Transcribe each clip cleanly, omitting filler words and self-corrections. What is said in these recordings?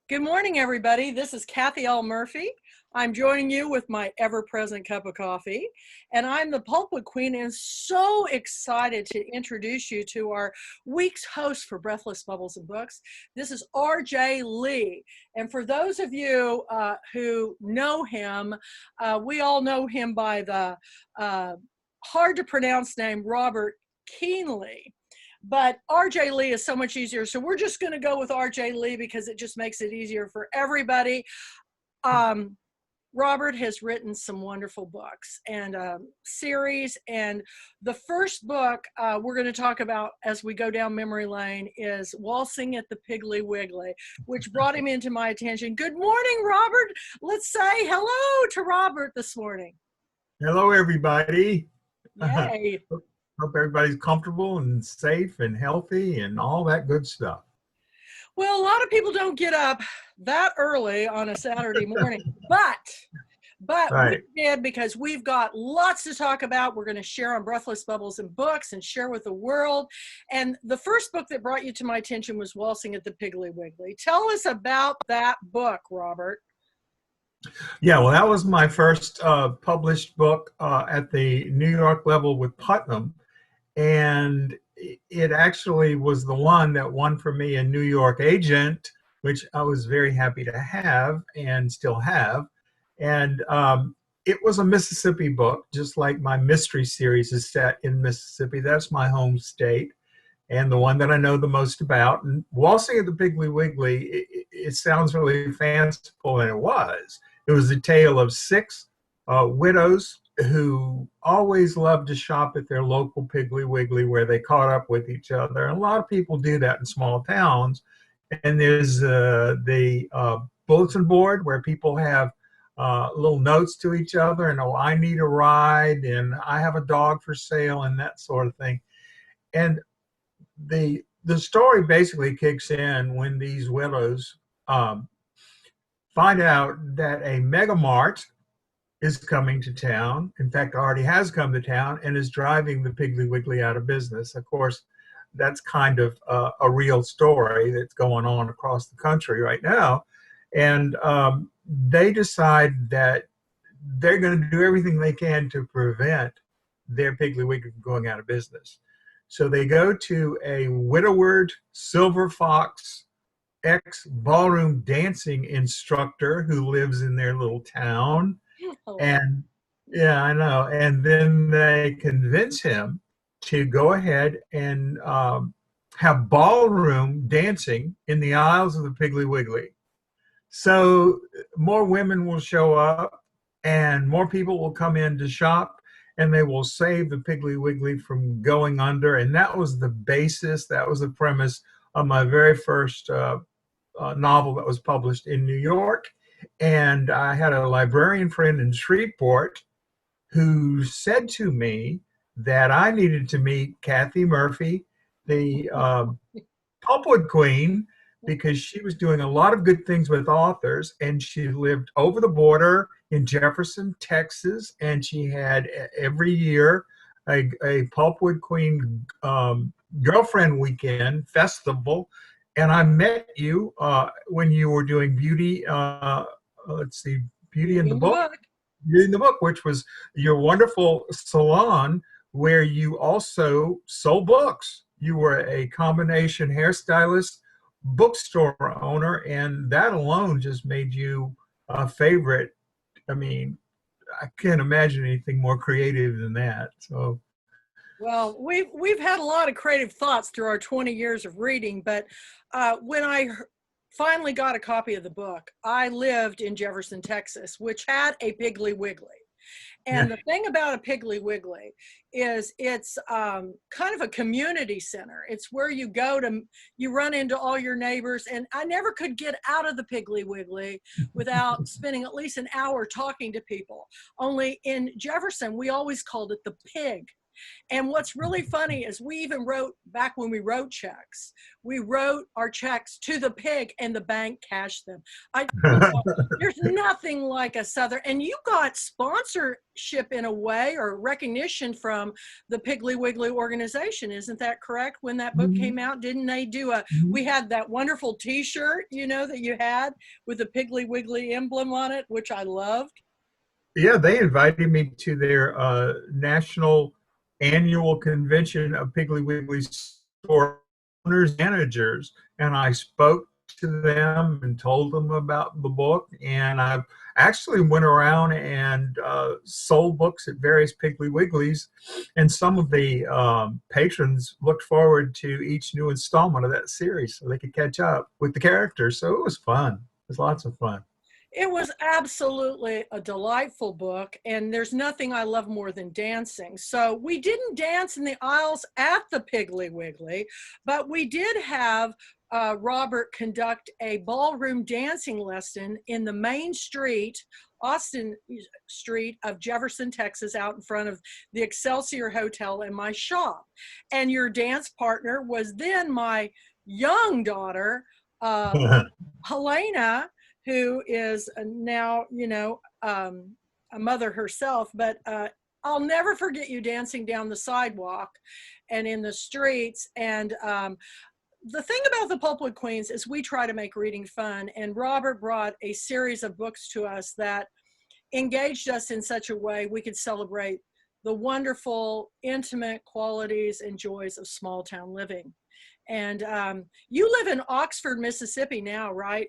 Good morning, everybody. This is Kathy L. Murphy. I'm joining you with my ever-present cup of coffee, and I'm the Pulpwood Queen, and so excited to introduce you to our week's host for Breathless Bubbles and Books. This is R.J. Lee, and for those of you who know him, we all know him by the hard-to-pronounce name Robert Keenly. But R.J. Lee is so much easier. So we're just going to go with R.J. Lee because it just makes it easier for everybody. Robert has written some wonderful books and series. And the first book we're going to talk about as we go down memory lane is Waltzing at the Piggly Wiggly, which brought him into my attention. Good morning, Robert. Let's say hello to Robert this morning. Hello, everybody. Yay. Hope everybody's comfortable and safe and healthy and all that good stuff. Well, a lot of people don't get up that early on a Saturday morning, but Right. we did because we've got lots to talk about. We're going to share on Breathless Bubbles and Books and share with the world. And the first book that brought you to my attention was Waltzing at the Piggly Wiggly. Tell us about that book, Robert. Yeah, well, that was my first published book at the New York level with Putnam. And it actually was the one that won for me a New York agent, which I was very happy to have and still have. And it was a Mississippi book, just like my mystery series is set in Mississippi. That's my home state and the one that I know the most about. And Waltzing at the Piggly Wiggly, it sounds really fanciful, and it was. It was a tale of six widows who always loved to shop at their local Piggly Wiggly where they caught up with each other. And a lot of people do that in small towns. And there's the bulletin board where people have little notes to each other and, oh, I need a ride and I have a dog for sale and that sort of thing. And the story basically kicks in when these widows find out that a mega mart is coming to town. In fact, already has come to town and is driving the Piggly Wiggly out of business. Of course, that's kind of a real story that's going on across the country right now. And they decide that they're going to do everything they can to prevent their Piggly Wiggly from going out of business. So they go to a widowed silver fox ex-ballroom dancing instructor who lives in their little town. And yeah, I know. And then they convince him to go ahead and have ballroom dancing in the aisles of the Piggly Wiggly. So more women will show up and more people will come in to shop, and they will save the Piggly Wiggly from going under. And that was the basis, that was the premise of my very first novel that was published in New York. And I had a librarian friend in Shreveport who said to me that I needed to meet Kathy Murphy, the Pulpwood Queen, because she was doing a lot of good things with authors, and she lived over the border in Jefferson, Texas, and she had every year a Pulpwood Queen girlfriend weekend festival. And I met you when you were doing Beauty, Beauty in the Book. Beauty in the Book, which was your wonderful salon where you also sold books. You were a combination hairstylist, bookstore owner, and that alone just made you a favorite. I mean, I can't imagine anything more creative than that. So. Well, we've had a lot of creative thoughts through our 20 years of reading, but when I finally got a copy of the book, I lived in Jefferson, Texas, which had a Piggly Wiggly. And the thing about a Piggly Wiggly is it's kind of a community center. It's where you go to, you run into all your neighbors. And I never could get out of the Piggly Wiggly without spending at least an hour talking to people. Only in Jefferson, we always called it the pig And what's really funny is we even wrote, back when we wrote checks, we wrote our checks to the pig and the bank cashed them. There's nothing like a Southern, and you got sponsorship in a way, or recognition from the Piggly Wiggly organization. Isn't that correct? When that book came out, didn't they do we had that wonderful t-shirt, that you had with the Piggly Wiggly emblem on it, which I loved. Yeah, they invited me to their national annual convention of Piggly Wiggly store owners, managers, and I spoke to them and told them about the book. And I actually went around and sold books at various Piggly Wigglies, and some of the patrons looked forward to each new installment of that series so they could catch up with the characters. So it was fun. It was lots of fun. It was absolutely a delightful book, and there's nothing I love more than dancing. So we didn't dance in the aisles at the Piggly Wiggly, but we did have Robert conduct a ballroom dancing lesson in the main street, Austin Street of Jefferson, Texas, out in front of the Excelsior Hotel and my shop. And your dance partner was then my young daughter, Helena, who is now, a mother herself. But I'll never forget you dancing down the sidewalk and in the streets. And the thing about the Pulpwood Queens is we try to make reading fun. And Robert brought a series of books to us that engaged us in such a way we could celebrate the wonderful, intimate qualities and joys of small town living. And you live in Oxford, Mississippi now, right?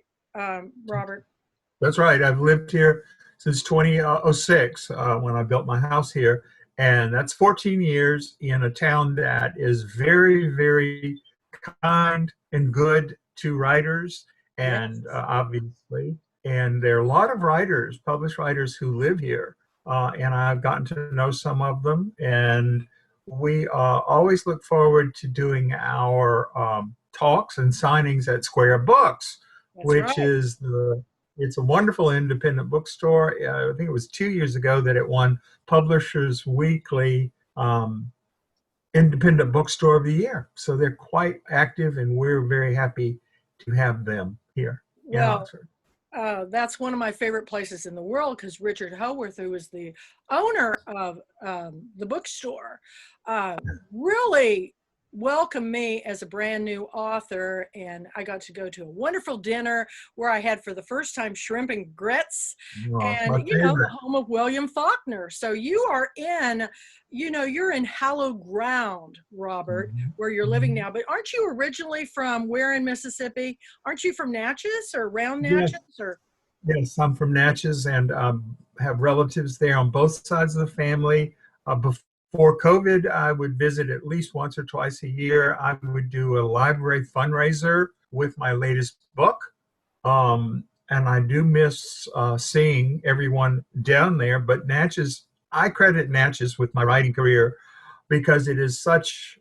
Robert? That's right. I've lived here since 2006 when I built my house here. And that's 14 years in a town that is very, very kind and good to writers, and obviously. And there are a lot of writers, published writers, who live here. And I've gotten to know some of them. And we always look forward to doing our talks and signings at Square Books. That's Which right. is it's a wonderful independent bookstore. I think it was 2 years ago that it won Publishers Weekly Independent Bookstore of the Year. So they're quite active, and we're very happy to have them here in Well, Oxford. that's one of my favorite places in the world, because Richard Howarth, who is the owner of the bookstore, really welcomed me as a brand new author. And I got to go to a wonderful dinner where I had for the first time shrimp and grits, Oh, it's and my favorite. the home of William Faulkner. So you are in, you're in hallowed ground, Robert, where you're living now. But aren't you originally from where in Mississippi? Aren't you from Natchez or around Yes, Natchez? Or yes, I'm from Natchez and have relatives there on both sides of the family. Before COVID, I would visit at least once or twice a year. I would do a library fundraiser with my latest book. And I do miss seeing everyone down there. But Natchez, I credit Natchez with my writing career because it is such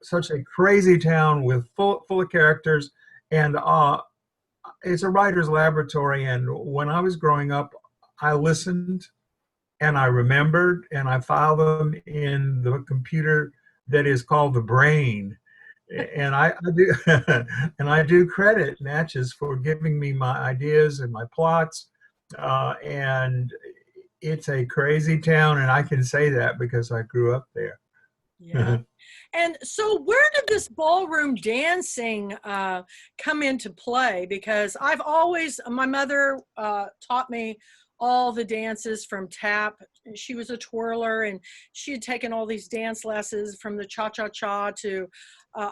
such a crazy town with full of characters, and it's a writer's laboratory. And when I was growing up, I listened and I remembered and I filed them in the computer that is called the brain. And I do and I do credit Natchez for giving me my ideas and my plots. And it's a crazy town, and I can say that because I grew up there. yeah. And so where did this ballroom dancing come into play? Because my mother taught me all the dances from tap. She was a twirler, and she had taken all these dance lessons from the cha-cha-cha to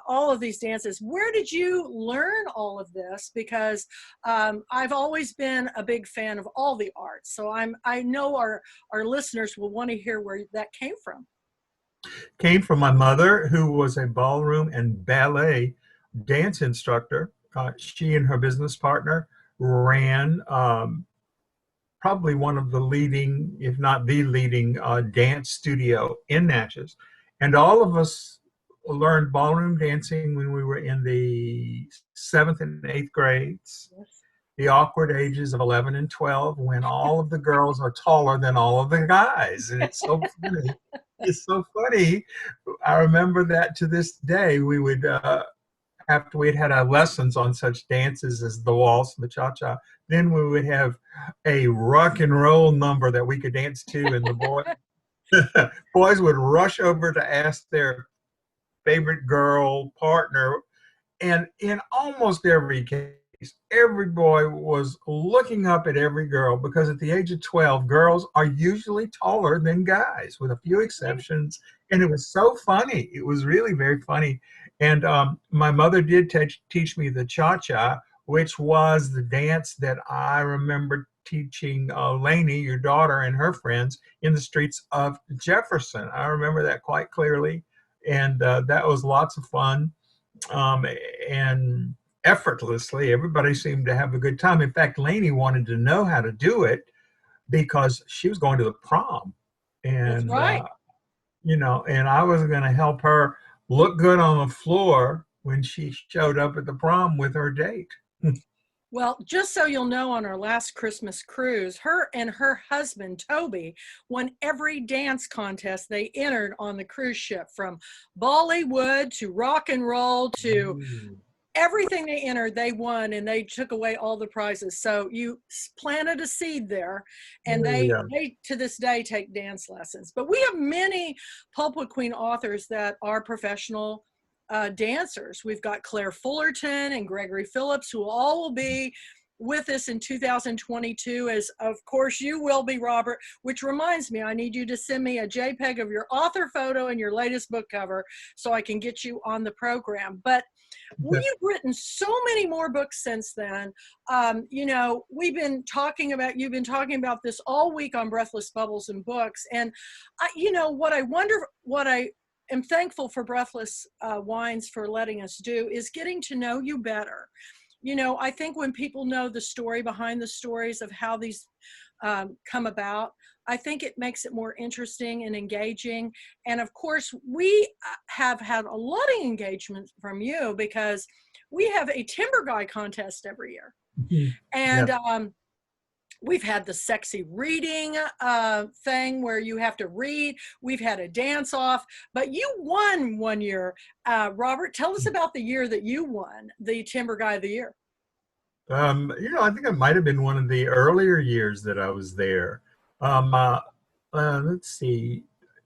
all of these dances. Where did you learn all of this? Because I've always been a big fan of all the arts. So I know our listeners will want to hear where that came from. Came from my mother, who was a ballroom and ballet dance instructor. She and her business partner ran probably one of the leading, if not the leading, dance studio in Natchez. And all of us learned ballroom dancing when we were in the 7th and 8th grades, the awkward ages of 11 and 12, when all of the girls are taller than all of the guys. And it's so funny It's so funny. I remember that to this day. We would, after we'd had our lessons on such dances as the waltz and the cha-cha, then we would have a rock and roll number that we could dance to, and the boys would rush over to ask their favorite girl partner. And in almost every case, every boy was looking up at every girl, because at the age of 12, girls are usually taller than guys, with a few exceptions. And it was so funny. It was really very funny. And my mother did teach me the cha-cha, which was the dance that I remember teaching Lainey, your daughter, and her friends in the streets of Jefferson. I remember that quite clearly. And that was lots of fun. Um, and effortlessly, everybody seemed to have a good time. In fact, Lainey wanted to know how to do it because she was going to the prom. That's And, right. and I was going to help her look good on the floor when she showed up at the prom with her date. Well, just so you'll know, on our last Christmas cruise, her and her husband, Toby, won every dance contest they entered on the cruise ship, from Bollywood to rock and roll to Ooh. everything they entered, they won, and they took away all the prizes. So you planted a seed there, and Oh, yeah. they to this day take dance lessons. But we have many Pulpwood Queen authors that are professional dancers. We've got Claire Fullerton and Gregory Phillips, who all will be with us in 2022, as of course you will be, Robert, which reminds me, I need you to send me a JPEG of your author photo and your latest book cover so I can get you on the program. But we've written so many more books since then. You've been talking about this all week on Breathless Bubbles and Books. And what I am thankful for Breathless Wines for letting us do is getting to know you better. I think when people know the story behind the stories of how these come about, I think it makes it more interesting and engaging. And of course, we have had a lot of engagement from you because we have a Timber Guy contest every year. Mhm. And Yeah. we've had the sexy reading thing where you have to read. We've had a dance off, but you won one year. Robert, tell us about the year that you won the Timber Guy of the Year. I think it might have been one of the earlier years that I was there. Um, uh, let's see.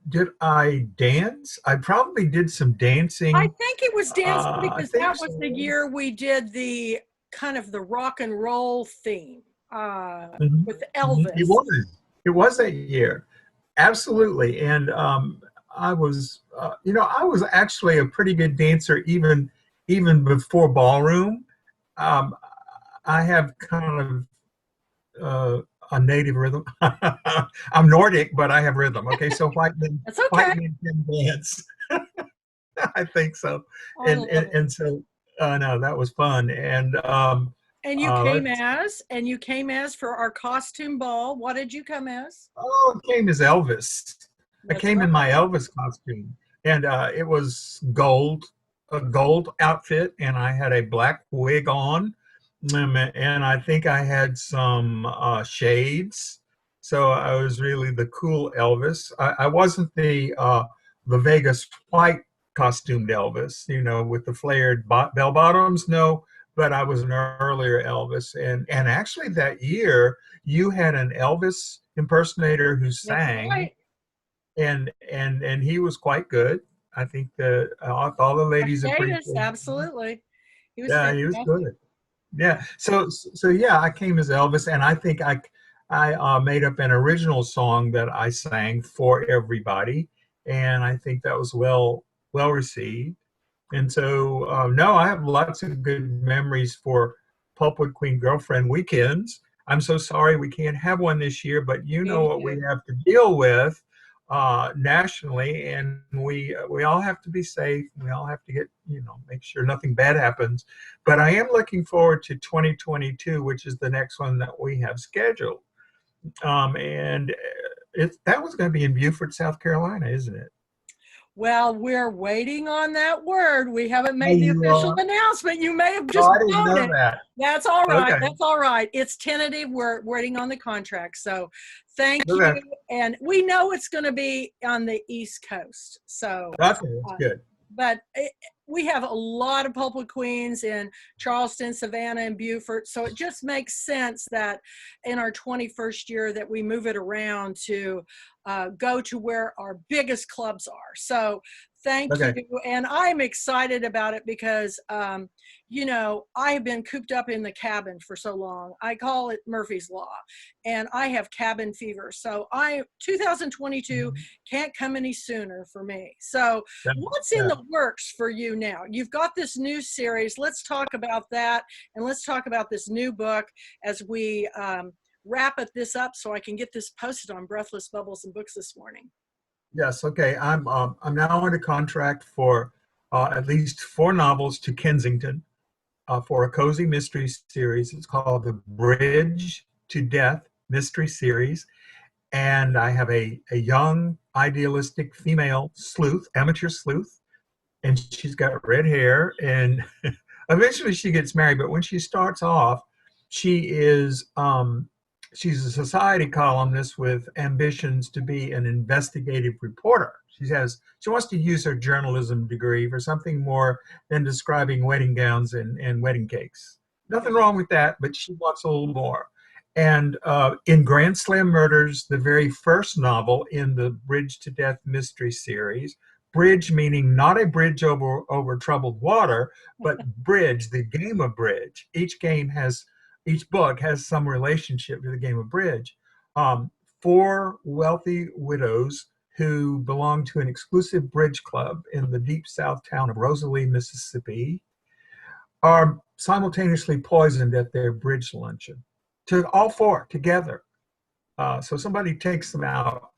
Did I dance? I probably did some I dancing. think it was dancing I because think that was the so. year we did the kind of the rock and roll theme Mhm, with mhm. It Elvis. was. It was that year. Absolutely. And I was actually a pretty good dancer even before ballroom. Um, I have kind of a native rhythm. I'm Nordic, but I have rhythm. Okay, so That's okay. white men can dance. I think so. I And love and, it. and so no, that was fun. And And let's you came as for our costume ball. What did you come as? Oh, I came as Elvis. I That's came right. in my Elvis costume, and it was a gold outfit, and I had a black wig on, and I think I had some shades. So I was really the cool Elvis. I wasn't the Vegas white costumed Elvis, with the flared bell bottoms. No, but I was an earlier Elvis, and actually that year you had an Elvis impersonator who That's sang, right. and he was quite good. I think that all the ladies Davis, appreciated him. absolutely. He was Yeah, he was fantastic. good. Yeah. So yeah, I came as Elvis, and I think I made up an original song that I sang for everybody, and I think that was well received. And so no, I have lots of good memories for Pulpwood Queen Girlfriend weekends. I'm so sorry we can't have one this year, but you Me know what we too. have to deal with nationally, and we all have to be safe. We all have to make sure nothing bad happens. But I am looking forward to 2022, which is the next one that we have scheduled. And that was going to be in Beaufort, South Carolina, isn't it? Well, we're waiting on that word. We haven't Oh, made the you official are? announcement. You may have Oh, just I didn't blown know it. that. That's all right. Okay. That's all right. It's tentative. We're waiting on the contract. So thank you. Okay. And we know it's going to be on the East Coast. So, Okay, that's uh, good. but we have a lot of Pulpwood Queens in Charleston, Savannah, and Beaufort. So it just makes sense that in our 21st year that we move it around to go to where our biggest clubs are. So thank you. Okay. And I'm excited about it because, you know, I have been cooped up in the cabin for so long. I call it Murphy's Law, and I have cabin fever. So 2022 can't come any sooner for me. So Yeah. what's in Yeah. the works for you now? You've got this new series. Let's talk about that. And let's talk about this new book as we wrap this up so I can get this posted on Breathless Bubbles and Books this morning. Yes. Okay. I'm now under contract for at least 4 novels to Kensington for a cozy mystery series. It's called the Bridge to Death Mystery Series. And I have a young, idealistic female sleuth, amateur sleuth, and she's got red hair. And eventually she gets married. But when she starts off, she is she's a society columnist with ambitions to be an investigative reporter. She wants to use her journalism degree for something more than describing wedding gowns and wedding cakes. Nothing wrong with that, but she wants a little more. And in Grand Slam Murders, the very first novel in the Bridge to Death mystery series, bridge meaning not a bridge over troubled water, but bridge, the game of bridge. Each book has some relationship to the game of bridge. 4 wealthy widows who belong to an exclusive bridge club in the deep south town of Rosalie, Mississippi, are simultaneously poisoned at their bridge luncheon. To all 4 together. So somebody takes them out,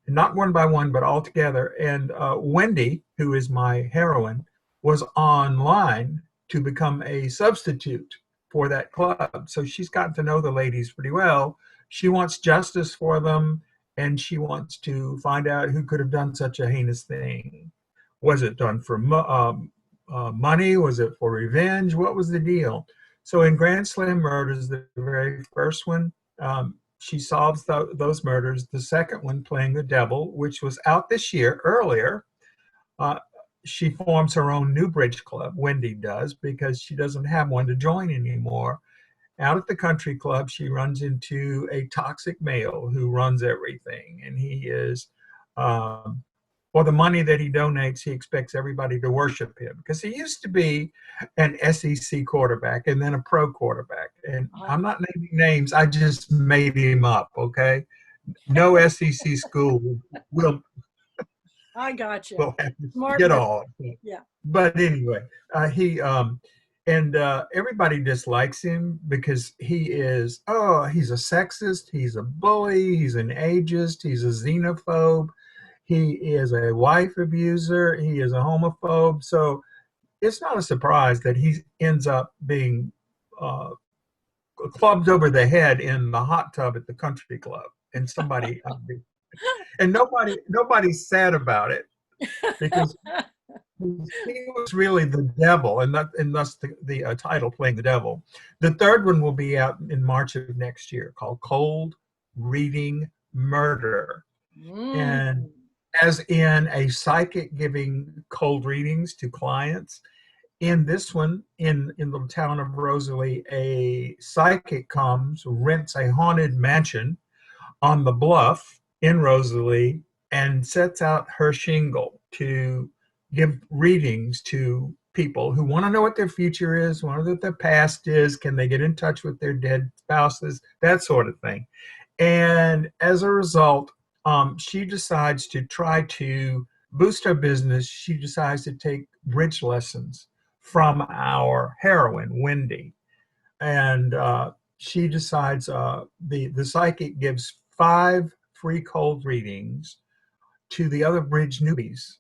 not one by one, but all together. And Wendy, who is my heroine, was online to become a substitute for that club. So she's gotten to know the ladies pretty well. She wants justice for them, and she wants to find out who could have done such a heinous thing. Was it done for money? Was it for revenge? What was the deal? So in Grand Slam Murders, the very first one, she solves those murders. The second one, Playing the Devil, which was out this year earlier, she forms her own new bridge club, Wendy does, because she doesn't have one to join anymore. Out at the country club, she runs into a toxic male who runs everything, and he is for the money that he donates, he expects everybody to worship him because he used to be an SEC quarterback and then a pro quarterback. And I'm not naming names, I just made him up, okay? No SEC school will I got you. will have to Smart get move. on. Yeah. But anyway, everybody dislikes him because he's a sexist, he's a bully, he's an ageist, he's a xenophobe. He is a wife abuser. He is a homophobe. So it's not a surprise that he ends up being clubbed over the head in the hot tub at the country club. And nobody's sad about it because he was really the devil, and thus the title, Playing the Devil. The third one will be out in March of next year, called Cold Reading Murder. And as in a psychic giving cold readings to clients, in this one, in the town of Rosalie, a psychic comes, rents a haunted mansion on the bluff in Rosalie, and sets out her shingle to give readings to people who want to know what their future is, want to know what their past is, can they get in touch with their dead spouses, that sort of thing. And as a result, she decides to try to boost her business. She decides to take bridge lessons from our heroine, Wendy. And she decides the psychic gives 5 free cold readings to the other bridge newbies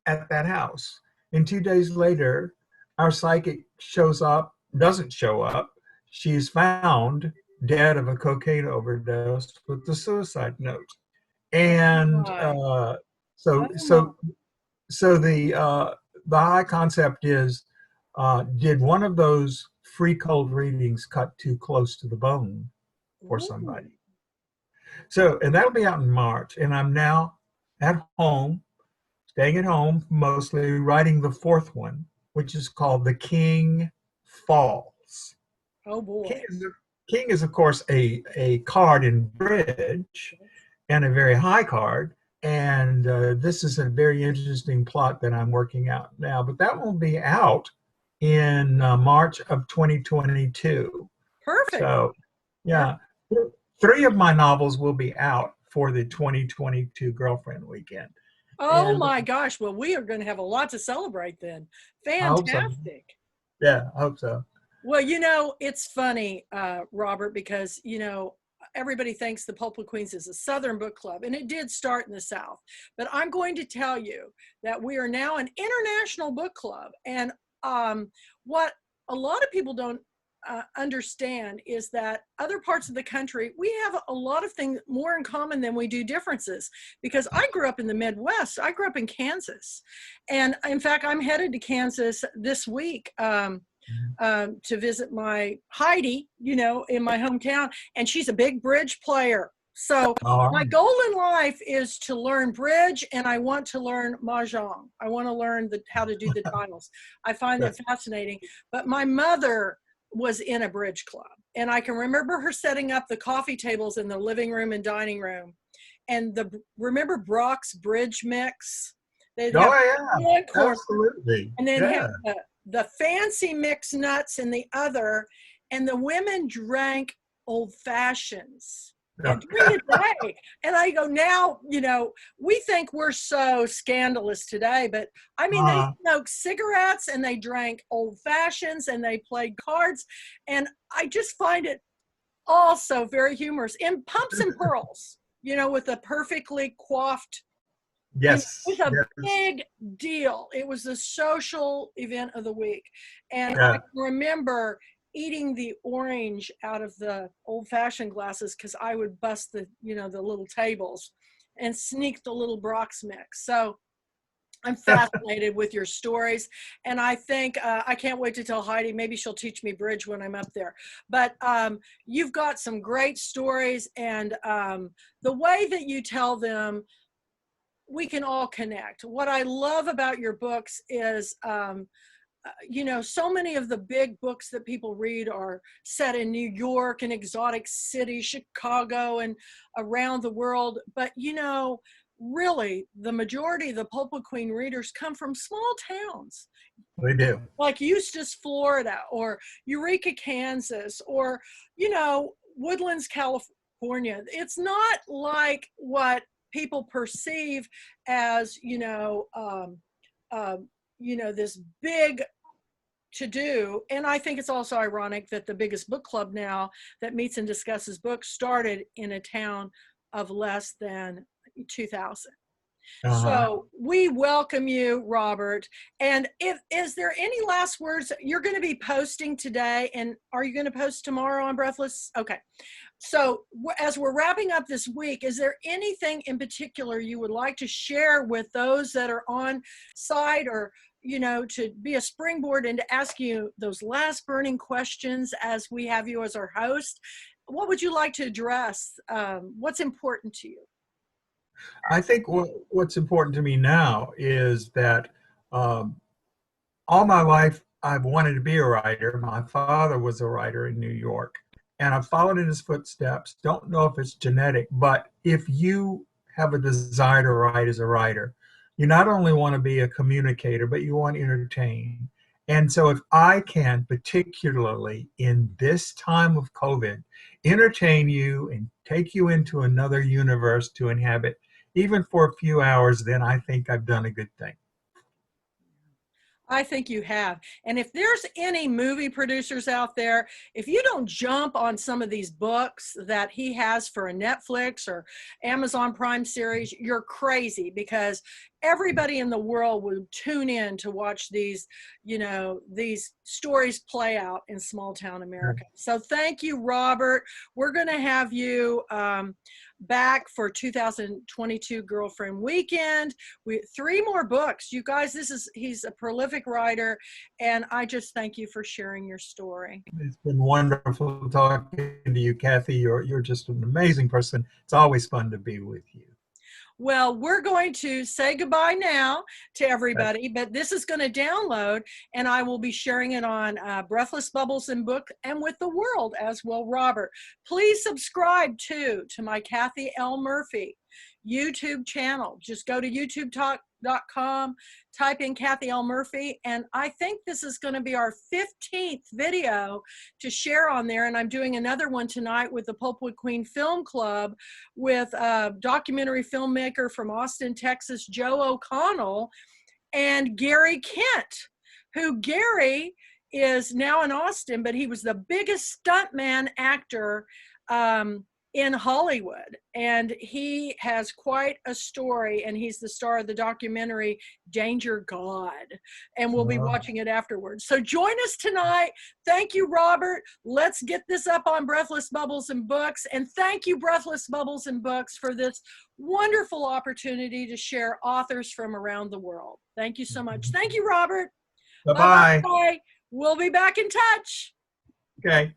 at that house. And 2 days later, our psychic doesn't show up. She's found dead of a cocaine overdose with the suicide note. And So Oh my. so so the high concept is, did one of those free cold readings cut too close to the bone for Ooh. somebody? So, and that'll be out in March. And I'm now at home, staying at home, mostly writing the fourth one, which is called The King Falls. Oh King boy. is, King is of course, a card in bridge and a very high card. And this is a very interesting plot that I'm working out now, but that will be out in March of 2022. Perfect. So, Perfect. yeah, three of my novels will be out for the 2022 Girlfriend Weekend. Oh And my gosh. Well, we are going to have a lot to celebrate then. I hope so. Fantastic. Yeah, I hope so. Well, it's funny, Robert, because, everybody thinks the Pulpwood Queens is a Southern book club, and it did start in the South. But I'm going to tell you that we are now an international book club. And what a lot of people don't understand is that other parts of the country, we have a lot of things more in common than we do differences. Because I grew up in the Midwest. I grew up in Kansas. And in fact, I'm headed to Kansas this week. To visit my Heidi, in my hometown, and she's a big bridge player. So All my right. goal in life is to learn bridge, and I want to learn mahjong. I want to learn how to do the tiles. I find that fascinating. But my mother was in a bridge club, and I can remember her setting up the coffee tables in the living room and dining room. And remember Brock's bridge mix? They'd have Oh, one yeah, corner, absolutely. and then have Yeah. the fancy mixed nuts in the other, and the women drank old fashions and during the day. And I go, now, we think we're so scandalous today, but I mean, they smoked cigarettes and they drank old fashions and they played cards. And I just find it also very humorous. In Pumps and Pearls, with a perfectly coiffed, it Yes. was a Yes. big deal. It was the social event of the week. And I Yeah. can remember eating the orange out of the old-fashioned glasses because I would bust the little tables and sneak the little Brock's mix. So I'm fascinated with your stories. And I think I can't wait to tell Heidi. Maybe she'll teach me bridge when I'm up there. But you've got some great stories. And the way that you tell them, we can all connect. What I love about your books is, so many of the big books that people read are set in New York and exotic cities, Chicago, and around the world. But, really, the majority of the Pulpwood Queen readers come from small towns We do. like Eustis, Florida, or Eureka, Kansas, or, Woodlands, California. It's not like what people perceive as, this big to do. And I think it's also ironic that the biggest book club now that meets and discusses books started in a town of less than 2,000. Uh-huh. So we welcome you, Robert. And is there any last words? You're going to be posting today, and are you going to post tomorrow on Breathless? Okay. So as we're wrapping up this week, is there anything in particular you would like to share with those that are on site, or, to be a springboard and to ask you those last burning questions as we have you as our host? What would you like to address? What's important to you? I think what's important to me now is that um, all my life I've wanted to be a writer. My father was a writer in New York, and I've followed in his footsteps. Don't know if it's genetic, but if you have a desire to write as a writer, you not only want to be a communicator, but you want to entertain. And so if I can, particularly in this time of COVID, entertain you and take you into another universe to inhabit, even for a few hours, then I think I've done a good thing. I think you have. And if there's any movie producers out there, if you don't jump on some of these books that he has for a Netflix or Amazon Prime series, you're crazy, because everybody in the world would tune in to watch these, these stories play out in small town America. So thank you, Robert. We're going to have you back for 2022 Girlfriend Weekend. 3 more books. You guys, he's a prolific writer, and I just thank you for sharing your story. It's been wonderful talking to you, Kathy. You're just an amazing person. It's always fun to be with you. Well, we're going to say goodbye now to everybody, but this is going to download, and I will be sharing it on Breathless Bubbles and Book and with the world, as will Robert. Please subscribe to my Kathy L. Murphy YouTube channel. Just go to youtube.com, type in Kathy L. Murphy, and I think this is going to be our 15th video to share on there, and I'm doing another one tonight with the Pulpwood Queen Film Club with a documentary filmmaker from Austin, Texas, Joe O'Connell, and Gary Kent, who Gary is now in Austin, but he was the biggest stuntman actor in Hollywood, and he has quite a story, and he's the star of the documentary Danger God, and we'll be watching it afterwards. So join us tonight. Thank you, Robert. Let's get this up on Breathless Bubbles and Books, and thank you, Breathless Bubbles and Books, for this wonderful opportunity to share authors from around the world. Thank you so much. Thank you, Robert. Bye-bye. Bye-bye. We'll be back in touch. Okay.